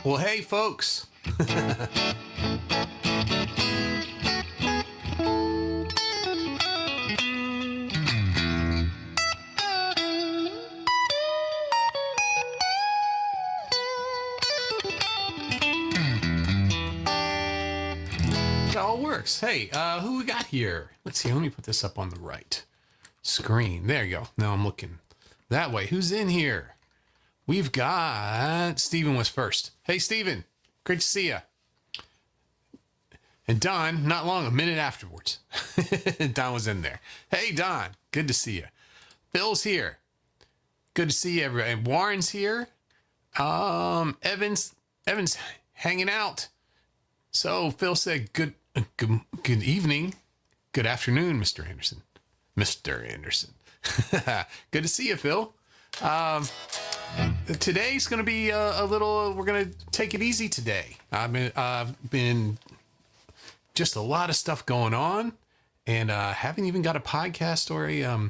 Well, hey, folks. It all works. Hey, who we got here? Let's see. Let me put this up on the right screen. There you go. Now I'm looking that way. Who's in here? We've got Steven was first. Hey, Steven. Great to see you. And Don, not long, a minute afterwards. Don was in there. Hey, Don. Good to see you. Phil's here. Good to see you, everybody. And Warren's here. Evan's hanging out. So Phil said, good evening. Good afternoon, Mr. Anderson. Mr. Anderson. Good to see you, Phil. Today's going to be a little, we're going to take it easy today. I've been just a lot of stuff going on, and haven't even got a podcast or a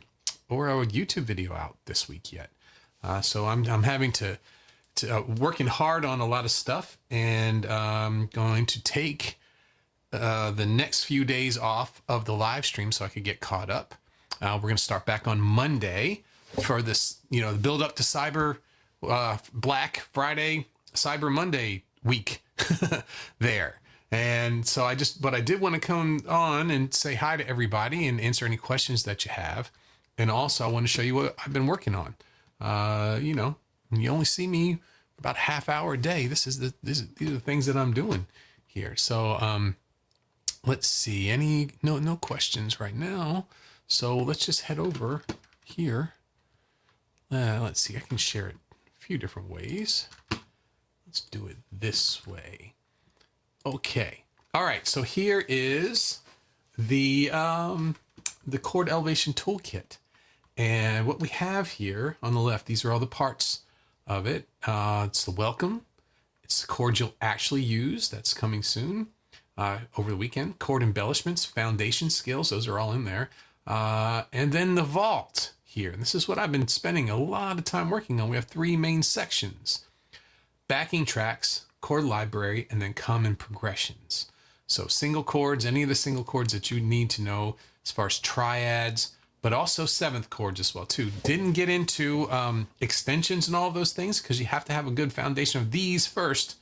YouTube video out this week yet. So I'm having to working hard on a lot of stuff, and going to take the next few days off of the live stream so I could get caught up. We're going to start back on Monday for this, the build up to Cyber Black Friday, Cyber Monday week there. And so I did want to come on and say hi to everybody and answer any questions that you have. And also I want to show you what I've been working on. You only see me about half hour a day. These are the things that I'm doing here. So let's see, no questions right now. So let's just head over here. Let's see, I can share it a few different ways. Let's do it this way. Okay. All right. So here is the Chord Elevation Toolkit. And what we have here on the left, these are all the parts of it. It's the welcome. It's the chords you'll actually use. That's coming soon over the weekend. Chord embellishments, foundation skills. Those are all in there. And then the vault here. And this is what I've been spending a lot of time working on. We have 3 main sections: backing tracks, chord library, and then common progressions. So single chords, any of the single chords that you need to know as far as triads, but also 7th chords as well too. Didn't get into extensions and all of those things because you have to have a good foundation of these first.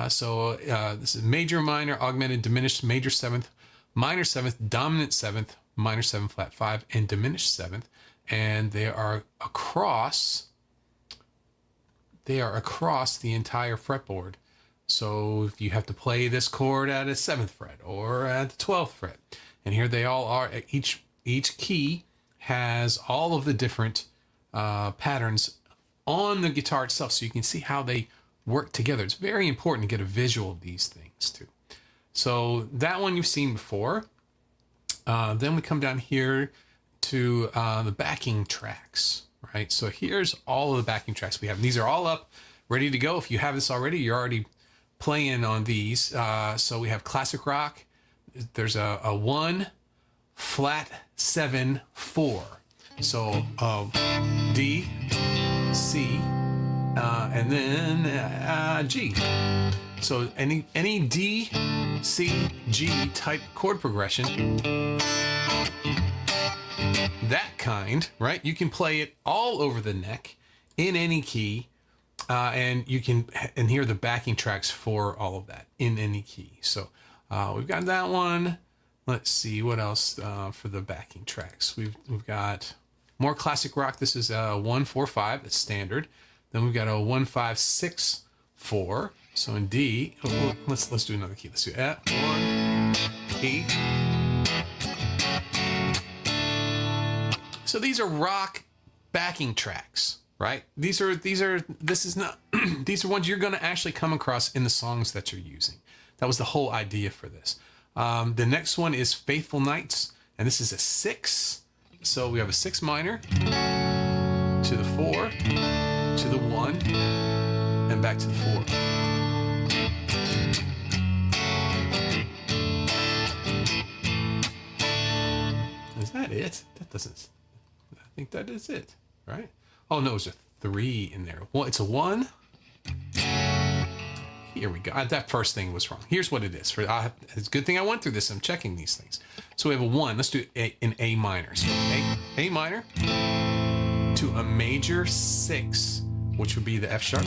So this is major, minor, augmented, diminished, major 7th, minor 7th, dominant 7th, minor 7 flat 5, and diminished 7th. And they are across the entire fretboard. So if you have to play this chord at a 7th fret or at the 12th fret, and here they all are. Each key has all of the different patterns on the guitar itself, so you can see how they work together. It's very important to get a visual of these things too. So that one you've seen before. Then we come down here to the backing tracks, right? So here's all of the backing tracks we have. These are all up, ready to go. If you have this already, you're already playing on these. So we have classic rock. There's a 1 flat 7 4. So D, C, and then G. So any D, C, G type chord progression, that kind, right? You can play it all over the neck in any key, and you can hear the backing tracks for all of that in any key. So we've got that one. Let's see what else for the backing tracks. We've got more classic rock. This is a 1 4 5. That's standard. Then we've got a 1 5 6 4. So in D, let's do another key. Let's do F 1 E. So these are rock backing tracks, right? These are ones you're going to actually come across in the songs that you're using. That was the whole idea for this. The next one is Faithful Nights, and this is a 6. So we have a 6 minor to the 4 to the 1 and back to the 4. Is that it? That doesn't. I think that is it, right? Oh no, there's a 3 in there. Well, it's a 1 Here we go. That first thing was wrong. Here's what it is. It's a good thing I went through this. I'm checking these things. So we have a 1. Let's do an A minor. So A minor to a major 6, which would be the F sharp.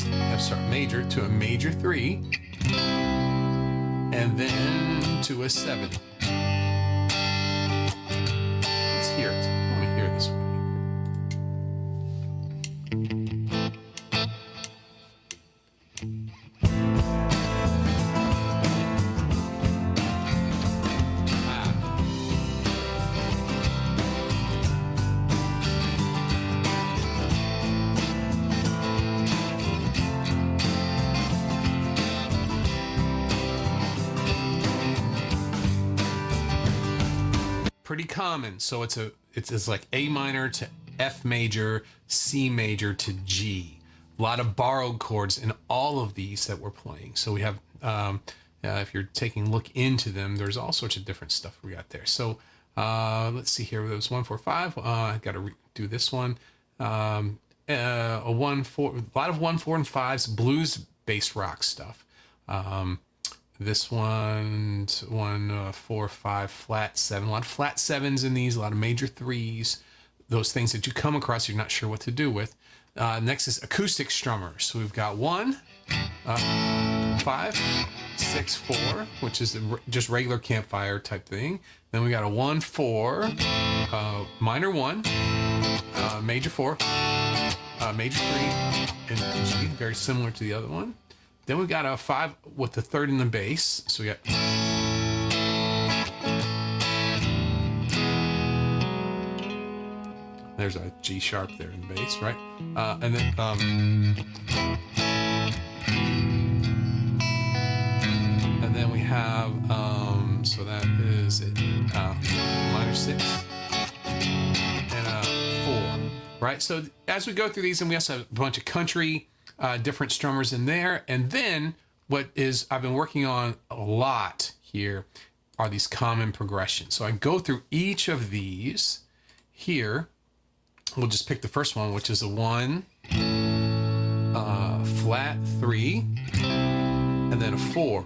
F sharp major to a major 3, and then to a 7. Let's hear it. I want to hear this one. Pretty common. So it's like A minor to F major, C major to G. A lot of borrowed chords in all of these that we're playing. So we have, if you're taking a look into them, there's all sorts of different stuff we got there. So let's see here. There was 1, 4, 5. I got to do this one. A 1, 4. A lot of 1, 4, and 5s. Blues-based rock stuff. This one, 4, 5, flat 7. A lot of flat 7s in these, a lot of major 3s. Those things that you come across, you're not sure what to do with. Next is acoustic strummers. So we've got 1, 5, 6, 4, which is just regular campfire type thing. Then we got a 1, 4, minor 1, major 4, major 3, and G, very similar to the other one. Then we got a 5 with the 3rd in the bass. So we got there's a G sharp there in the bass, right? And then we have so that is it, minor 6 and a 4, right? So as we go through these, and we also have a bunch of country. Different strummers in there. And then I've been working on a lot here are these common progressions. So I go through each of these here. We'll just pick the first one, which is a 1, flat 3, and then a 4.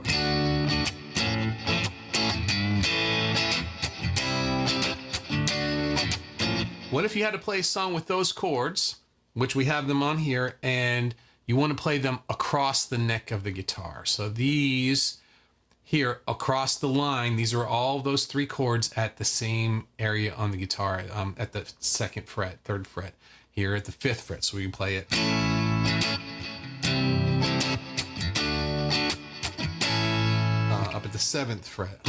What if you had to play a song with those chords, which we have them on here, and you want to play them across the neck of the guitar? So these here across the line, these are all those 3 chords at the same area on the guitar, at the 2nd fret, 3rd fret, here at the 5th fret. So we can play it. Up at the 7th fret.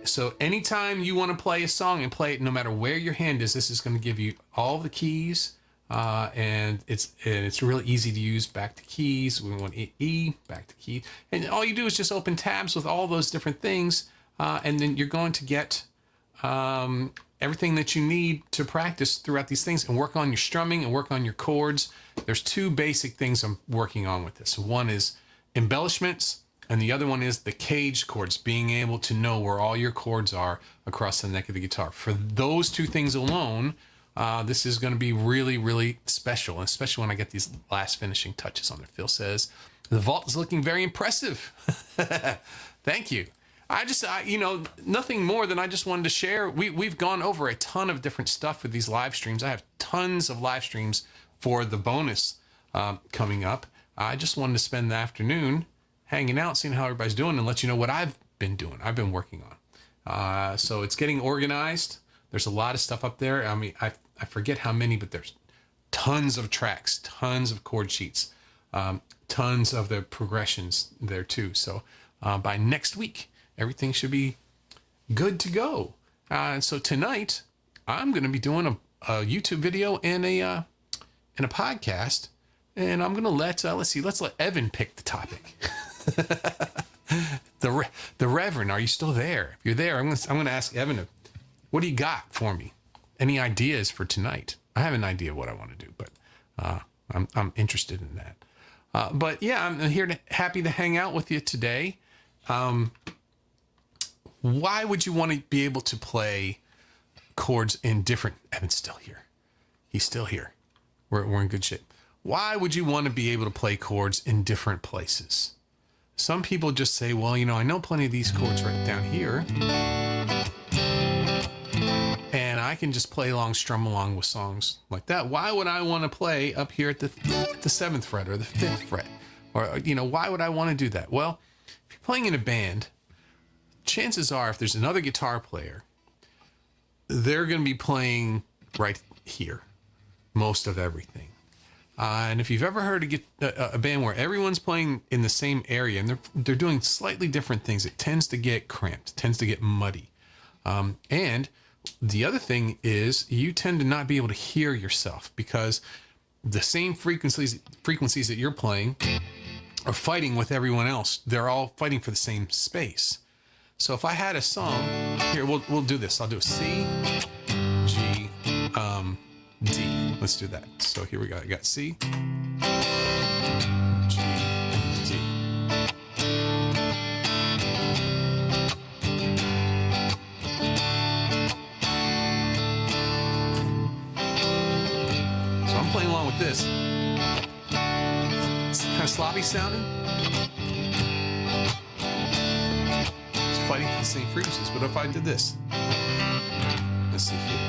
So anytime you want to play a song and play it, no matter where your hand is, this is going to give you all the keys, and it's really easy to use. Back to keys. We want E, back to key, and all you do is just open tabs with all those different things, and then you're going to get everything that you need to practice throughout these things and work on your strumming and work on your chords. There's 2 basic things I'm working on with this. One is embellishments. And the other one is the cage chords, being able to know where all your chords are across the neck of the guitar. For those 2 things alone, this is going to be really, really special, and especially when I get these last finishing touches on there. Phil says, the vault is looking very impressive. Thank you. Nothing more than I just wanted to share. We've gone over a ton of different stuff with these live streams. I have tons of live streams for the bonus coming up. I just wanted to spend the afternoon hanging out, seeing how everybody's doing, and let you know what I've been doing. I've been working on. So it's getting organized. There's a lot of stuff up there. I mean, I forget how many, but there's tons of tracks, tons of chord sheets, tons of the progressions there too. So by next week, everything should be good to go. So tonight, I'm going to be doing a YouTube video and a podcast, and I'm going to let's let Evan pick the topic. The Reverend, are you still there? If you're there, I'm going to ask Evan, what do you got for me? Any ideas for tonight? I have an idea of what I want to do, but I'm interested in that. But yeah, I'm here happy to hang out with you today. Why would you want to be able to play chords in different... Evan's still here. He's still here. We're in good shape. Why would you want to be able to play chords in different places? Some people just say, well, I know plenty of these chords right down here, and I can just play along, strum along with songs like that. Why would I want to play up here at the 7th fret or the 5th fret? Or, why would I want to do that? Well, if you're playing in a band, chances are if there's another guitar player, they're going to be playing right here most of everything. And if you've ever heard a band where everyone's playing in the same area and they're doing slightly different things, it tends to get cramped, tends to get muddy. And the other thing is you tend to not be able to hear yourself because the same frequencies that you're playing are fighting with everyone else. They're all fighting for the same space. So if I had a song here, we'll do this. I'll do a C, G, D. Let's do that. So here we go. I got C, G, D. So I'm playing along with this. It's kind of sloppy sounding. It's fighting for the same frequencies. But if I did this, let's see here.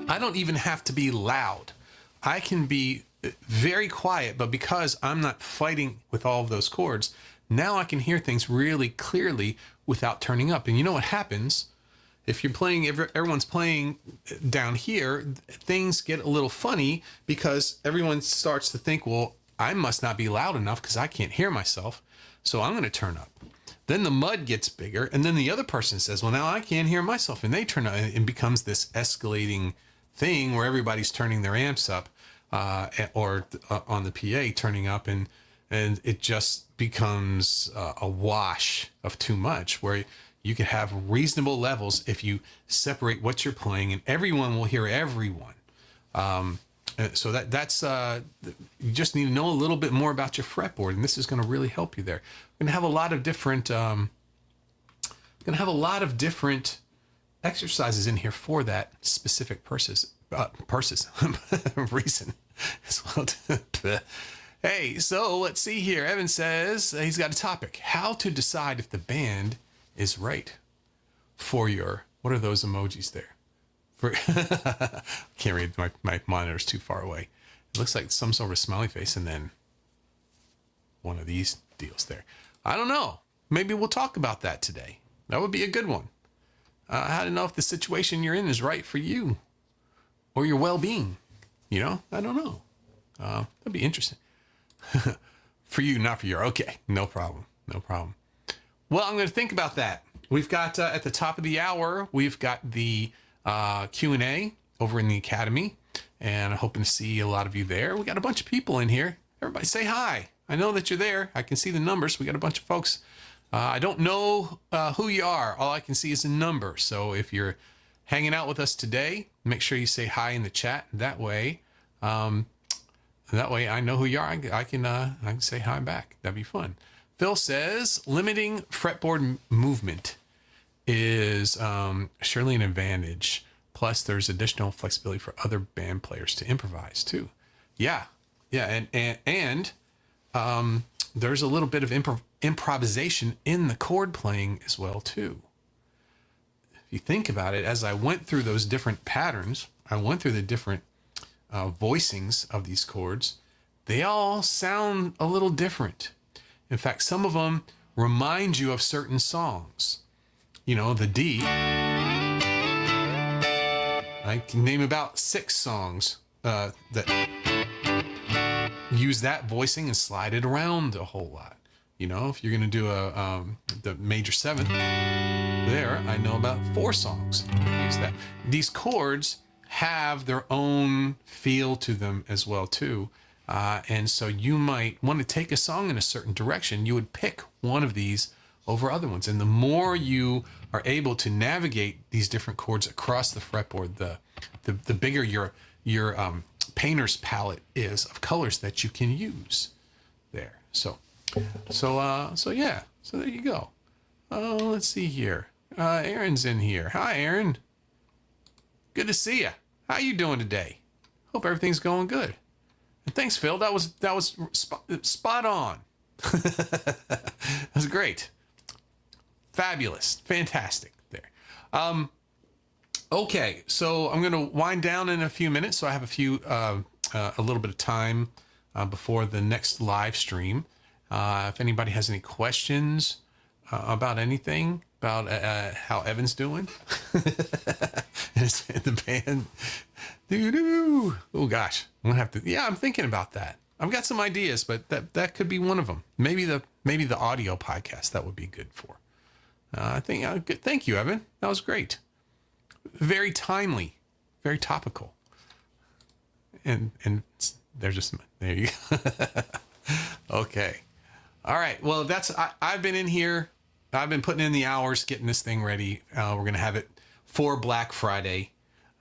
I don't even have to be loud. I can be very quiet, but because I'm not fighting with all of those chords, now I can hear things really clearly without turning up. And you know what happens? If you're playing, everyone's playing down here, things get a little funny because everyone starts to think, well, I must not be loud enough because I can't hear myself. So I'm going to turn up. Then the mud gets bigger. And then the other person says, well, now I can't hear myself. And they turn up and it becomes this escalating thing where everybody's turning their amps up or on the PA turning up and it just becomes a wash of too much where you can have reasonable levels if you separate what you're playing and everyone will hear everyone. So that's you just need to know a little bit more about your fretboard and this is going to really help you there. We're going to have a lot of different exercises in here for that specific reason as well. Hey, so let's see here. Evan says he's got a topic: how to decide if the band is right for your. What are those emojis there? Can't read, my monitor's too far away. It looks like some sort of smiley face and then one of these deals there. I don't know. Maybe we'll talk about that today. That would be a good one. How to know if the situation you're in is right for you or your well-being. I don't know. That'd be interesting. For you, not for your. Okay, no problem. Well, I'm going to think about that. We've got at the top of the hour, we've got the Q&A over in the Academy, and I'm hoping to see a lot of you there. We got a bunch of people in here. Everybody say hi. I know that you're there. I can see the numbers. We got a bunch of folks. I don't know who you are. All I can see is a number. So if you're hanging out with us today, make sure you say hi in the chat. That way I know who you are. I can say hi back. That'd be fun. Phil says limiting fretboard movement is surely an advantage. Plus, there's additional flexibility for other band players to improvise too. Yeah, and there's a little bit of improvisation in the chord playing as well too. If you think about it, as I went through those different patterns, I went through the different voicings of these chords, they all sound a little different. In fact, some of them remind you of certain songs. The D, I can name about 6 songs that use that voicing and slide it around a whole lot. If you're going to do the major 7th there, I know about 4 songs that use that. These chords have their own feel to them as well too. And so you might want to take a song in a certain direction. You would pick one of these over other ones. And the more you are able to navigate these different chords across the fretboard, the bigger your painter's palette is of colors that you can use there. So yeah. So there you go. Let's see here. Aaron's in here. Hi, Aaron. Good to see you. How you doing today? Hope everything's going good. And thanks, Phil. That was spot on. That was great. Fabulous. Fantastic there. Okay, so I'm going to wind down in a few minutes. So I have a little bit of time before the next live stream. If anybody has any questions about anything, about how Evan's doing in the band. Doo-doo. Oh gosh, I'm gonna have to. Yeah, I'm thinking about that. I've got some ideas, but that could be one of them. Maybe the audio podcast that would be good for. I think. Good. Thank you, Evan. That was great. Very timely, very topical. And there you go. Okay. All right. Well, I've been in here. I've been putting in the hours, getting this thing ready. We're going to have it for Black Friday.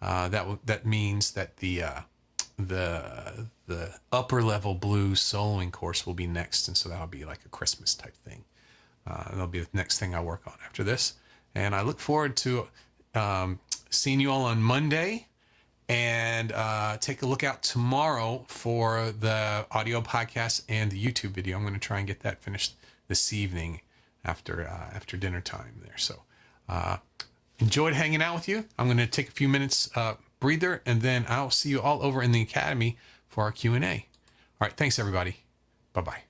That means that the upper level blues soloing course will be next. And so that'll be like a Christmas type thing. That'll be the next thing I work on after this. And I look forward to seeing you all on Monday. And take a look out tomorrow for the audio podcast and the YouTube video. I'm going to try and get that finished this evening after dinner time there. So enjoyed hanging out with you. I'm going to take a few minutes breather, and then I'll see you all over in the Academy for our Q&A. All right. Thanks, everybody. Bye-bye.